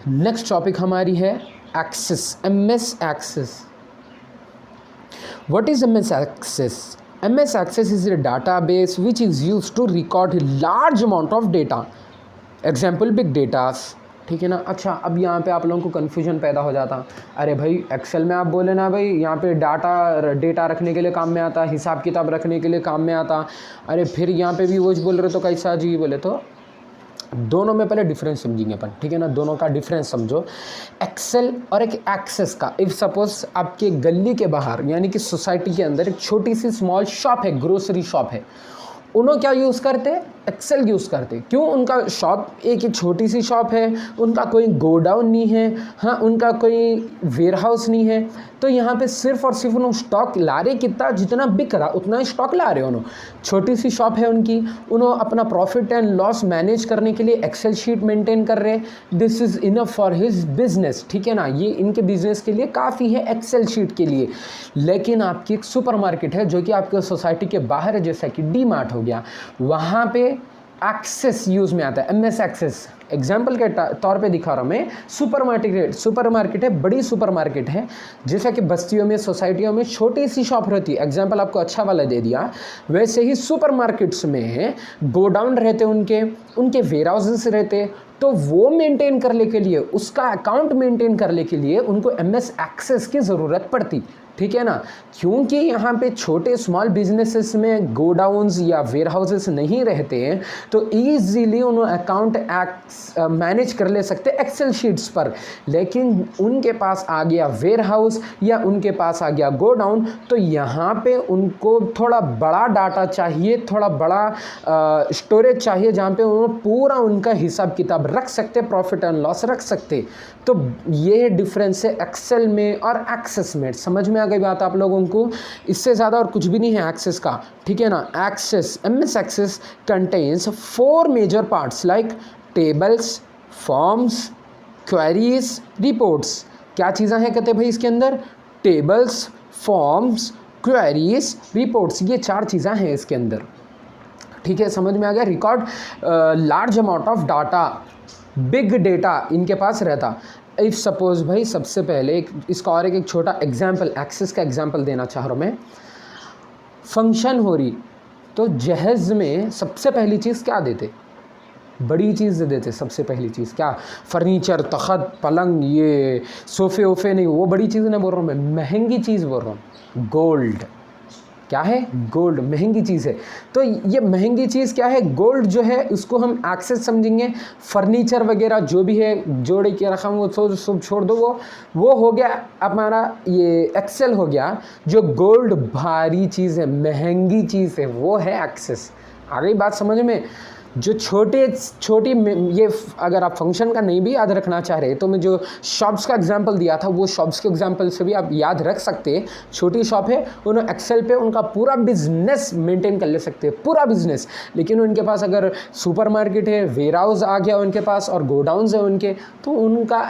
Next topic हमारी है access, MS access. What is MS Access? MS Access is a database which is used to record a large amount of data. Example big data. ठीक है ना। अच्छा, अब यहाँ पे आप लोगों को कन्फ्यूजन पैदा हो जाता, अरे भाई एक्सेल में आप बोले ना भाई यहाँ पे डेटा रखने के लिए काम में आता, हिसाब किताब रखने के लिए काम में आता, अरे फिर यहाँ पे भी वो बोल रहे तो कैसा जी बोले तो दोनों में पहले डिफरेंस समझेंगे अपन, ठीक है ना। दोनों का डिफरेंस समझो, एक्सेल और एक एक्सेस का। इफ़ सपोज आपके गली के बाहर यानी कि सोसाइटी के अंदर एक छोटी सी स्मॉल शॉप है, ग्रोसरी शॉप है, उन्होंने क्या यूज़ करते, एक्सेल यूज़ करते। क्यों? उनका शॉप एक ही छोटी सी शॉप है, उनका कोई गोडाउन नहीं है, हाँ उनका कोई वेयरहाउस नहीं है, तो यहाँ पे सिर्फ और सिर्फ उन्होंने स्टॉक ला रहे, कितना जितना बिक रहा उतना ही स्टॉक ला रहे उन्होंने। छोटी सी शॉप है उनकी, उन्होंने अपना प्रॉफिट एंड लॉस मैनेज करने के लिए एक्सेल शीट मेंटेन कर रहे। This is enough for his business, ठीक है ना। ये इनके बिजनेस के लिए काफ़ी है एक्सेल शीट के लिए। लेकिन आपकी एक सुपरमार्केट है जो कि आपके सोसाइटी के बाहर है, जैसा कि डी मार्ट हो गया, वहाँ पे एक्सेस यूज़ में आता है, MS एक्सेस। एग्जाम्पल के तौर पे दिखा रहा हूँ मैं, सुपरमार्केट है, बड़ी सुपरमार्केट है, जैसा कि बस्तियों में सोसाइटियों में छोटी सी शॉप रहती है। एग्जाम्पल आपको अच्छा वाला दे दिया। वैसे ही सुपरमार्केट्स में गोडाउन रहते, उनके वेयर हाउसेस रहते, तो वो मेंटेन करने के लिए, उसका अकाउंट मेंटेन करने के लिए उनको MS एक्सेस की ज़रूरत पड़ती, ठीक है ना। क्योंकि यहाँ पे छोटे स्मॉल बिजनेसेस में गोडाउन्स या वेयर हाउसेस नहीं रहते हैं, तो ईजीली उन्होंने अकाउंट मैनेज कर ले सकते एक्सेल शीट्स पर। लेकिन उनके पास आ गया वेयर हाउस या उनके पास आ गया गोडाउन, तो यहाँ पे उनको थोड़ा बड़ा डाटा चाहिए, थोड़ा बड़ा स्टोरेज चाहिए, जहाँ पे उन्होंने पूरा उनका हिसाब किताब रख सकते, प्रॉफिट एंड लॉस रख सकते। तो ये डिफरेंस है एक्सेल में और एक्सेस में। समझ में आ गई बात आप लोगों को? इससे ज़्यादा और कुछ भी नहीं है एक्सेस का, ठीक है ना। Access, MS access contains 4 major parts like tables, forms, queries, reports. क्या चीज़ें हैं कहते भाई इसके अंदर? टेबल्स, फॉर्म्स, क्वेरीज, रिपोर्ट्स, ये 4 चीज़ें हैं इसके अंदर, ठीक है। समझ में आ गया। Record large amount of data, big data इनके पास रहता। इफ़ सपोज भाई सबसे पहले इसका और एक छोटा एग्जाम्पल, एक्सेस का एग्जाम्पल देना चाह रहा हूँ मैं। फंक्शन हो रही तो जहेज़ में सबसे पहली चीज़ क्या देते? बड़ी चीज़ देते। सबसे पहली चीज़ क्या? फर्नीचर, तख़त, पलंग, ये सोफ़े वोफ़े नहीं, वो बड़ी चीज़ नहीं बोल रहा हूँ मैं, महंगी चीज़ बोल रहा हूँ। गोल्ड। क्या है? गोल्ड महंगी चीज़ है। तो ये महंगी चीज़ क्या है? गोल्ड जो है उसको हम एक्सेस समझेंगे। फर्नीचर वगैरह जो भी है जोड़े के रखा वो सब छोड़ दो, वो हो गया हमारा ये एक्सेल हो गया। जो गोल्ड भारी चीज़ है, महंगी चीज़ है, वो है एक्सेस। आ गई बात समझ में? जो छोटी ये अगर आप फंक्शन का नहीं भी याद रखना चाह रहे तो मैं जो शॉप्स का एग्जांपल दिया था वो शॉप्स के एग्जांपल से भी आप याद रख सकते हैं। छोटी शॉप है, उन्होंने एक्सेल पे उनका पूरा बिजनेस मेंटेन कर ले सकते हैं, पूरा बिजनेस। लेकिन उनके पास अगर सुपरमार्केट है, वेयर हाउस आ गया उनके पास और गोडाउन्स है उनके, तो उनका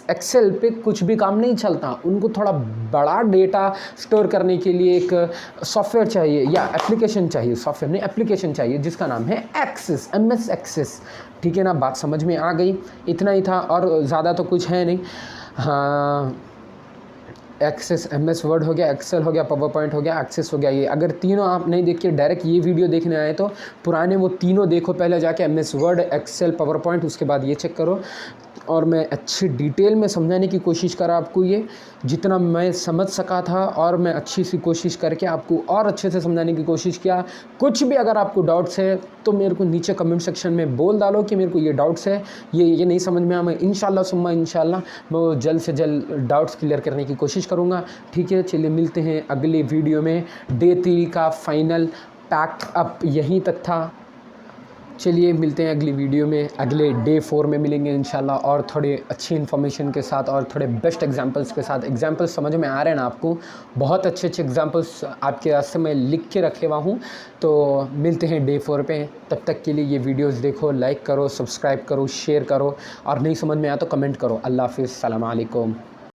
एक्सेल पे कुछ भी काम नहीं चलता। उनको थोड़ा बड़ा डेटा स्टोर करने के लिए एक सॉफ्टवेयर चाहिए या एप्लीकेशन चाहिए, सॉफ्टवेयर नहीं एप्लीकेशन चाहिए, जिसका नाम है एक्सेस, MS एक्सेस, ठीक है ना। बात समझ में आ गई? इतना ही था और ज़्यादा तो कुछ है नहीं। हाँ, एक्सेस, MS वर्ड हो गया, एक्सेल हो गया, पावर पॉइंट हो गया, एक्सेस हो गया। ये अगर तीनों आप नहीं देखिए, डायरेक्ट ये वीडियो देखने आए तो पुराने वो तीनों देखो पहले जाके, MS Word, Excel, PowerPoint, उसके बाद ये चेक करो। और मैं अच्छी डिटेल में समझाने की कोशिश करा आपको, ये जितना मैं समझ सका था, और मैं अच्छी सी कोशिश करके आपको और अच्छे से समझाने की कोशिश किया। कुछ भी अगर आपको डाउट्स है तो मेरे को नीचे कमेंट सेक्शन में बोल डालो कि मेरे को ये डाउट्स है, ये नहीं समझ में आया। मैं इंशाल्लाह सुम्मा इंशाल्लाह मैं जल्द से जल्द डाउट्स क्लियर करने की कोशिश करूँगा, ठीक है। चलिए मिलते हैं अगले वीडियो में। डे 3 का फाइनल पैक अप यहीं तक था। चलिए मिलते हैं अगली वीडियो में, अगले डे 4 में मिलेंगे इंशाल्लाह, और थोड़े अच्छी इन्फॉर्मेशन के साथ और थोड़े बेस्ट एग्जांपल्स के साथ। एग्जांपल्स समझ में आ रहे हैं ना आपको? बहुत अच्छे एग्जांपल्स आपके रास्ते में लिख के रखे हुआ हूँ। तो मिलते हैं डे 4 पे। तब तक के लिए ये वीडियोस देखो, लाइक करो, सब्सक्राइब करो, शेयर करो, और नहीं समझ में आया तो कमेंट करो। अल्लाह हाफ़िज़, सलाम अलैकुम।